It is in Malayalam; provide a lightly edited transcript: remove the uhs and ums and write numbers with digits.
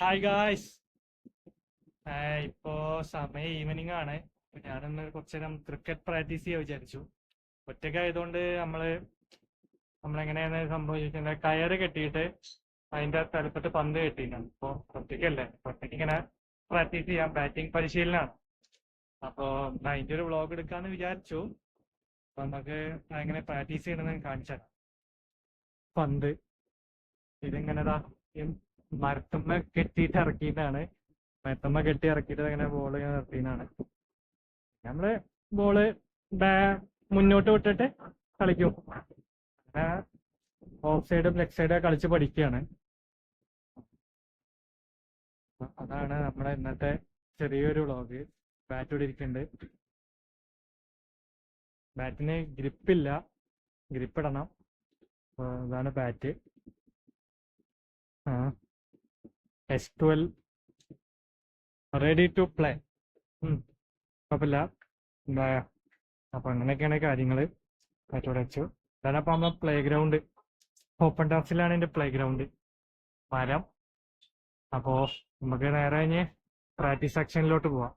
Hi guys. ഇപ്പോ സമയം ഈവനിങ് ആണ്. ഞാനൊന്ന് കുറച്ചു നേരം ക്രിക്കറ്റ് പ്രാക്ടീസ് ചെയ്യാൻ വിചാരിച്ചു. ഒറ്റയ്ക്കായതുകൊണ്ട് നമ്മളെങ്ങനെയാണ് സംഭവിച്ചിട്ടുണ്ട്, കയറ് കെട്ടിയിട്ട് അതിന്റെ തലപ്പത്ത് പന്ത് കെട്ടിയിട്ടാണ്. ഇപ്പോൾ ഒറ്റയ്ക്കല്ലേ, ഒറ്റയ്ക്ക് ഇങ്ങനെ പ്രാക്ടീസ് ചെയ്യാം. ബാറ്റിംഗ് പരിശീലനമാണ്. അപ്പോൾ അതിന്റെ ഒരു വ്ളോഗ് എടുക്കാന്ന് വിചാരിച്ചു. അപ്പൊ നമുക്ക് എങ്ങനെ പ്രാക്ടീസ് ചെയ്യണമെന്ന് കാണിച്ചാൽ, പന്ത് ഇതിങ്ങനെതാ ഈ മരത്തുമ്മ കെട്ടിയിട്ട് ഇറക്കിയിട്ടാണ്. മരത്തുമ്മ കെട്ടി ഇറക്കിയിട്ട് അങ്ങനെ ബോൾ ഇങ്ങനെ നിർത്തിയതാണ്. നമ്മള് ബോള് മുന്നോട്ട് വിട്ടിട്ട് കളിക്കും. ഓഫ് സൈഡും ലെഗ് സൈഡും കളിച്ച് പഠിക്കുകയാണ്. അതാണ് നമ്മുടെ ഇന്നത്തെ ചെറിയൊരു വ്ളോഗ്. ബാറ്റ് ഇവിടെ ഇരിക്കുന്നുണ്ട്. ബാറ്റിന് ഗ്രിപ്പില്ല, ഗ്രിപ്പിടണം. ഇതാണ് bat. S12 ready to play. കുഴപ്പമില്ല. എന്താ, അപ്പൊ അങ്ങനെയൊക്കെയാണ് കാര്യങ്ങള്. ബാറ്റോടെ വെച്ചു. ഇതാണ് അപ്പൊ നമ്മുടെ പ്ലേ ഗ്രൗണ്ട്. ഓപ്പൺ ടെറസിലാണ് എന്റെ പ്ലേ ഗ്രൗണ്ട്. മരം. അപ്പോ നമുക്ക് നേരെ കഴിഞ്ഞ് പ്രാക്ടീസ് സെക്ഷനിലോട്ട് പോവാം.